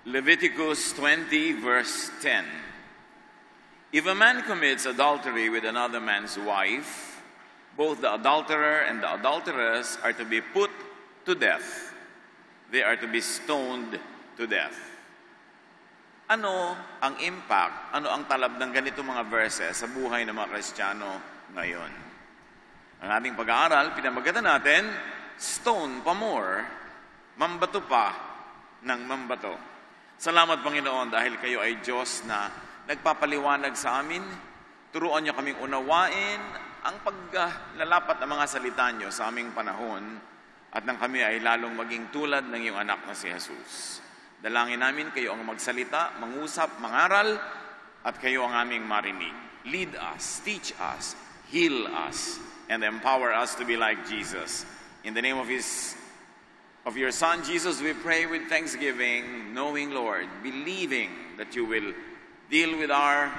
Leviticus 20, verse 10. If a man commits adultery with another man's wife, both the adulterer and the adulteress are to be put to death. They are to be stoned to death. Ano ang impact, ano ang talab ng ganito mga verses sa buhay ng mga Kristiyano ngayon? Ang ating pag-aaral, pinamagatan natin, stone pa more, mambato pa ng mambato. Salamat Panginoon dahil kayo ay Diyos na nagpapaliwanag sa amin. Turuan niyo kaming unawain ang paglalapat ng mga salita niyo sa aming panahon at nang kami ay lalong maging tulad ng iyong anak na si Jesus. Dalangin namin kayo ang magsalita, mangusap, mangaral, at kayo ang aming marinig. Lead us, teach us, heal us, and empower us to be like Jesus. In the name of your Son, Jesus, we pray with thanksgiving, knowing, Lord, believing that you will deal with our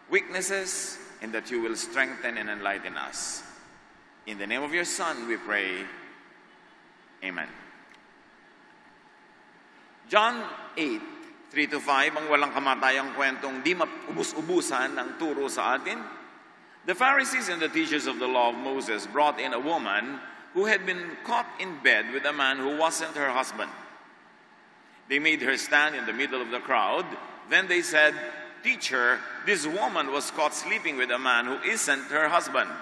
weaknesses and that you will strengthen and enlighten us. In the name of your Son, we pray. Amen. John 8, 3-5, ang walang kamatayang kwentong di maubus-ubusan ang turo sa atin. The Pharisees and the teachers of the law of Moses brought in a woman who had been caught in bed with a man who wasn't her husband. They made her stand in the middle of the crowd. Then they said, "Teacher, this woman was caught sleeping with a man who isn't her husband.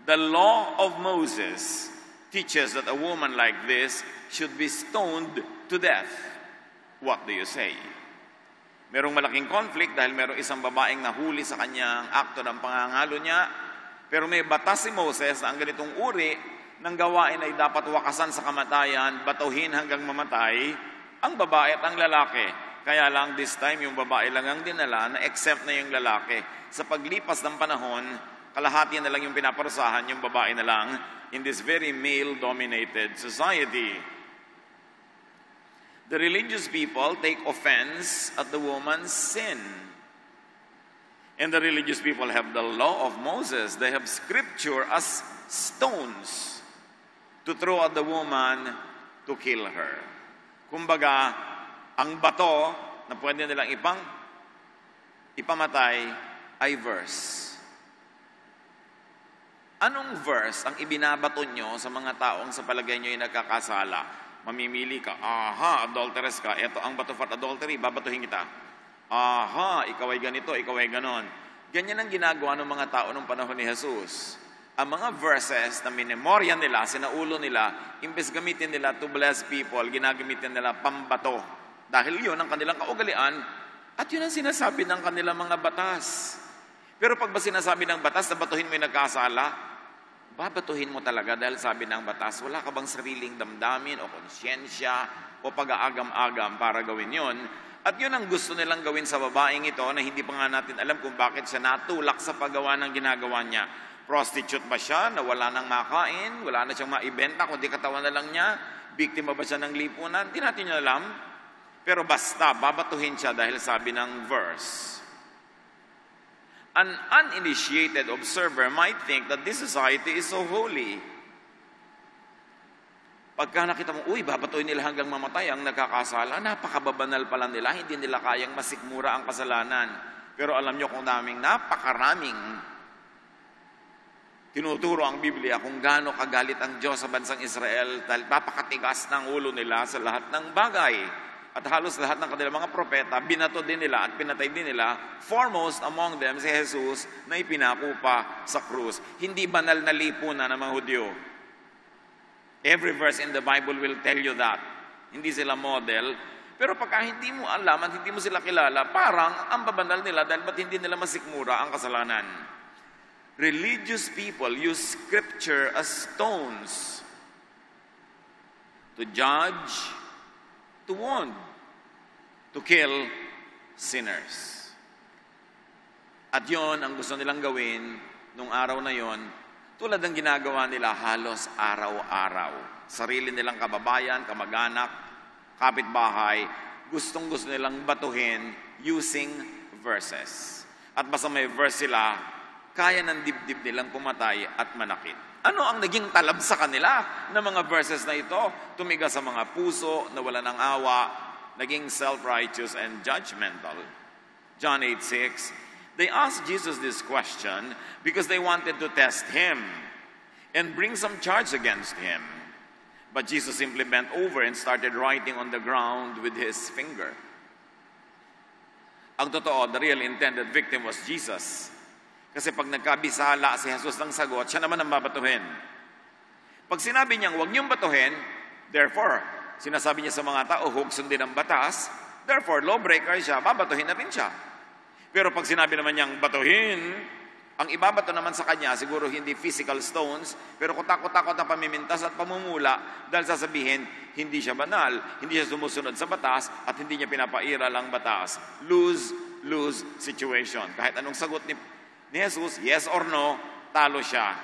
The law of Moses teaches that a woman like this should be stoned to death. What do you say?" Merong malaking conflict dahil merong isang babaeng nahuli sa kanyang akto ng pangangalo niya. Pero may batas si Moses na ang ganitong uri ng gawain ay dapat wakasan sa kamatayan, batuhin hanggang mamatay ang babae at ang lalaki. Kaya lang this time yung babae lang ang dinala na exempt na yung lalaki. Sa paglipas ng panahon, kalahati na lang yung pinaparusahan, yung babae na lang in this very male-dominated society. The religious people take offense at the woman's sin. And the religious people have the law of Moses. They have scripture as stones to throw at the woman to kill her. Kumbaga, ang bato na pwede nilang ipamatay ay verse. Anong verse ang ibinabato nyo sa mga taong sa palagay nyo ay nagkakasala? Mamimili ka, adulteress ka, eto ang bato for adultery, babatuhin kita. Ikaw ay ganito, ikaw ay ganon. Ganyan ang ginagawa ng mga tao nung panahon ni Jesus. Ang mga verses na minemorya nila, sinaulo nila, imbes gamitin nila to bless people, ginagamitin nila pambato. Dahil yun ang kanilang kaugalian, at yun ang sinasabi ng kanilang mga batas. Pero pag ba sinasabi ng batas na batuhin mo yung nagkasala, babatuhin mo talaga dahil sabi ng batas, wala ka bang sariling damdamin o konsyensya o pag-aagam-agam para gawin yon? At yun ang gusto nilang gawin sa babaeng ito na hindi pa nga natin alam kung bakit siya natulak sa paggawa ng ginagawa niya. Prostitute ba siya na wala nang makain, wala na siyang maibenta, kundi katawan na lang niya? Biktima ba siya ng lipunan? Hindi natin alam. Pero basta, babatuhin siya dahil sabi ng verse. An uninitiated observer might think that this society is so holy. Pagka nakita mo, babatuhin nila hanggang mamatay ang nagkakasala, napakababanal pala nila, hindi nila kayang masikmura ang kasalanan. Pero alam nyo kung napakaraming tinuturo ang Biblia kung gaano kagalit ang Diyos sa bansang Israel dahil napakatigas ng ulo nila sa lahat ng bagay. At halos lahat ng kanilang mga propeta, binato din nila at pinatay din nila, foremost among them si Jesus na ipinako pa sa krus. Hindi banal na lipunan ng mga Hudyo. Every verse in the Bible will tell you that. Hindi sila model. Pero pagka hindi mo alam at hindi mo sila kilala, parang ang babanal nila dahil ba't hindi nila masikmura ang kasalanan. Religious people use scripture as stones to judge, to warn, to kill sinners. At yon ang gusto nilang gawin nung araw na yon, tulad ng ginagawa nila halos araw-araw. Sarili nilang kababayan, kamag-anak, kapitbahay, gustong-gusto nilang batuhin using verses. At basta may verse sila, kaya ng dibdib nilang pumatay at manakit. Ano ang naging talab sa kanila ng mga verses na ito? Tumigas sa mga puso na wala ng awa naging self-righteous and judgmental. John 8:6, they asked Jesus this question because they wanted to test him and bring some charge against him. But Jesus simply bent over and started writing on the ground with his finger. Ang totoo, the real intended victim was Jesus. Kasi pag nagkabisala si Jesus ng sagot, siya naman ang babatuhin. Pag sinabi niyang, huwag niyong batuhin, therefore, sinasabi niya sa mga tao, huwag sundin ang batas, therefore, lawbreaker siya, babatuhin na rin siya. Pero pag sinabi naman niyang batuhin, ang ibabato naman sa kanya, siguro hindi physical stones, pero kutakot-takot na pamimintas at pamumula dahil sasabihin, hindi siya banal, hindi siya sumusunod sa batas, at hindi niya pinapairal ang batas. Lose situation. Kahit anong sagot ni Jesus, yes or no, talo siya.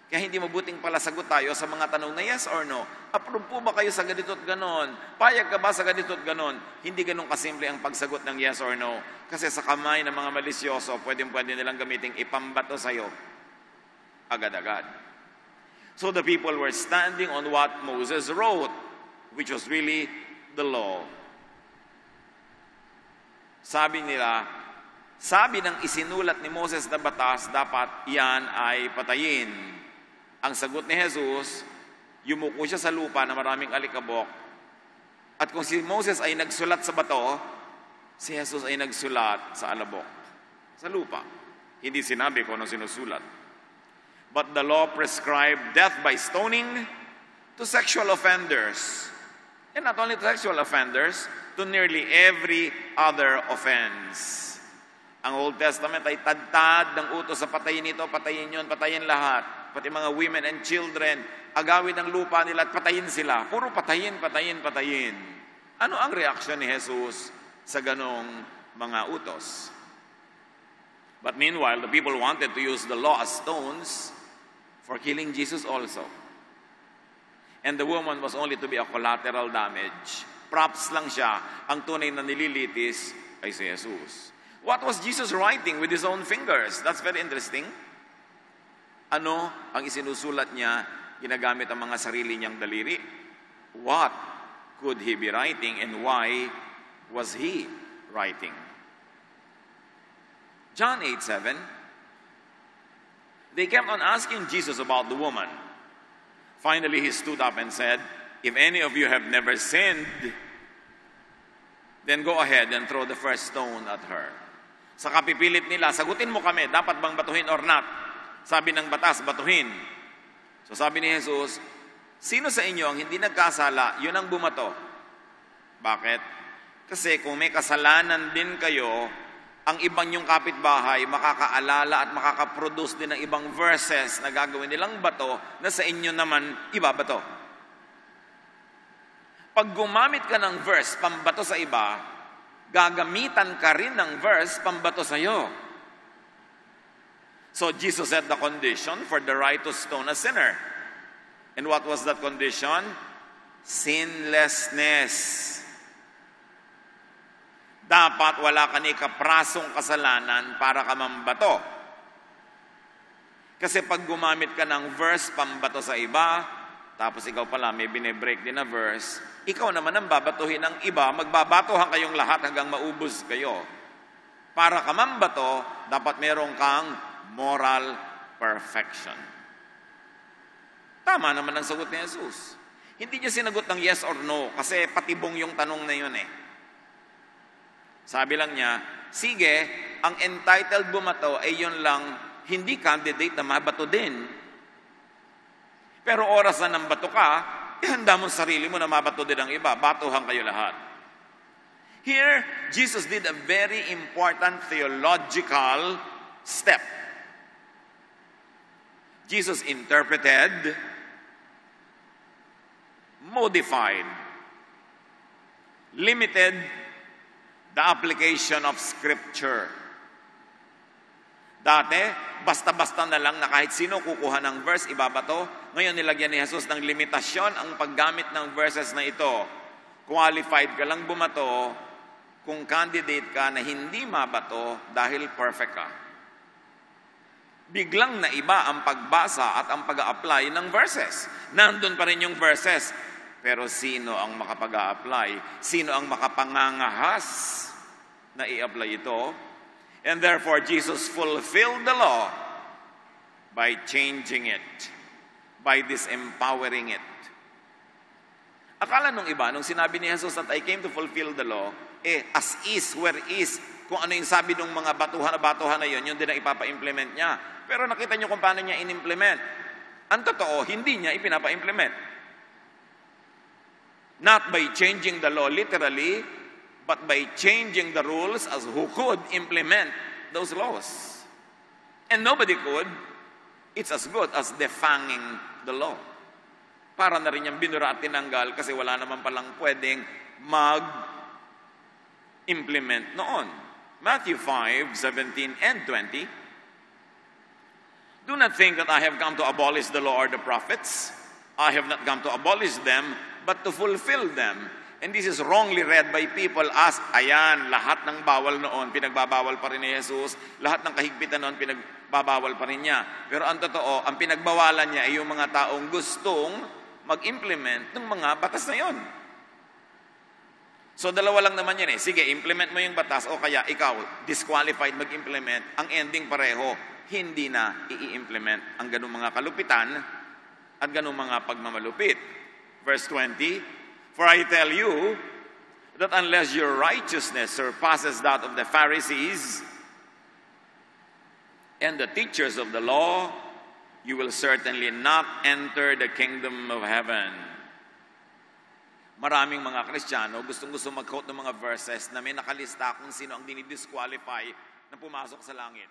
Kaya hindi mabuting pala sagot tayo sa mga tanong na yes or no. Approve po ba kayo sa ganito at ganon? Payag ka ba sa ganito at ganon? Hindi ganun kasimple ang pagsagot ng yes or no. Kasi sa kamay ng mga malisyoso, pwede nilang gamiting ipambato sa'yo agad-agad. So the people were standing on what Moses wrote, which was really the law. Sabi ng isinulat ni Moses na batas, dapat yan ay patayin. Ang sagot ni Jesus, yumuko siya sa lupa na maraming alikabok. At kung si Moses ay nagsulat sa bato, si Jesus ay nagsulat sa alabok, sa lupa. Hindi sinabi kung ano sinusulat. But the law prescribed death by stoning to sexual offenders. And not only to sexual offenders, to nearly every other offense. Ang Old Testament ay tadtad ng utos sa patayin ito, patayin yun, patayin lahat. Pati mga women and children, agawin ang lupa nila at patayin sila. Puro patayin. Ano ang reaksyon ni Jesus sa ganong mga utos? But meanwhile, the people wanted to use the law as stones for killing Jesus also. And the woman was only to be a collateral damage. Props lang siya. Ang tunay na nililitis ay si Jesus. What was Jesus writing with his own fingers? That's very interesting. Ano ang isinusulat niya, ginagamit ang mga sarili niyang daliri? What could he be writing and why was he writing? John 8:7, they kept on asking Jesus about the woman. Finally, he stood up and said, if any of you have never sinned, then go ahead and throw the first stone at her. Sa kapipilit nila, sagutin mo kami, dapat bang batuhin or not? Sabi ng batas, batuhin. So sabi ni Jesus, sino sa inyo ang hindi nagkasala, yun ang bumato. Bakit? Kasi kung may kasalanan din kayo, ang ibang yung kapitbahay makakaalala at makakaproduce din ng ibang verses na gagawin nilang bato na sa inyo naman ibabato. Pag gumamit ka ng verse pambato sa iba, gagamitan ka rin ng verse pambato sa iyo. So Jesus set the condition for the right to stone a sinner. And what was that condition? Sinlessness. Dapat wala ka ni kaprasong kasalanan para ka mambato. Kasi pag gumamit ka ng verse pambato sa iba, tapos ikaw pala may binebreak din na verse, ikaw naman ang babatuhin ng iba, magbabatohan kayong lahat hanggang maubos kayo. Para ka mambato, dapat merong kang moral perfection. Tama naman ang sagot ni Jesus. Hindi niya sinagot ng yes or no kasi patibong yung tanong na yun eh. Sabi lang niya, sige, ang entitled bumato ay yun lang, hindi candidate na mabato din. Pero oras na nang bato ka, ihanda mo sarili mo na mabato din ang iba. Batuhan kayo lahat. Here, Jesus did a very important theological step. Jesus interpreted, modified, limited the application of Scripture. Dati, basta-basta na lang na kahit sino kukuha ng verse, ibabato. Ngayon nilagyan ni Jesus ng limitasyon ang paggamit ng verses na ito. Qualified ka lang bumato kung candidate ka na hindi mabato dahil perfect ka. Biglang na iba ang pagbasa at ang pag-a-apply ng verses. Nandun pa rin yung verses, Pero sino ang makapag-a-apply? Sino ang makapangangahas na i-apply ito? And therefore, Jesus fulfilled the law by changing it, by disempowering it. Akala nung iba, nung sinabi ni Jesus that I came to fulfill the law, as is, where is, kung ano yung sabi ng mga batuhan na yun din ang ipapa-implement niya. Pero nakita niyo kung paano niya in-implement. Ang totoo, hindi niya ipinapa-implement. Not by changing the law literally, but by changing the rules as who could implement those laws. And nobody could. It's as good as defanging the law. Para na rin yung binura at tinanggal kasi wala naman palang pwedeng mag-implement noon. Matthew 5:17 and 20. Do not think that I have come to abolish the law or the prophets. I have not come to abolish them, but to fulfill them. And this is wrongly read by people as, ayan, lahat ng bawal noon, pinagbabawal pa rin ni Jesus. Lahat ng kahigpitan noon, pinagbabawal pa rin niya. Pero ang totoo, ang pinagbawalan niya ay yung mga taong gustong mag-implement ng mga batas na yon. So dalawa lang naman yan eh. Sige, implement mo yung batas o kaya ikaw, disqualified mag-implement. Ang ending pareho, hindi na i-implement ang ganung mga kalupitan at ganung mga pagmamalupit. Verse 20, for I tell you that unless your righteousness surpasses that of the Pharisees and the teachers of the law, you will certainly not enter the kingdom of heaven. Maraming mga Kristiyano gustong-gusto mag-quote ng mga verses na may nakalista kung sino ang dinidisqualify na pumasok sa langit.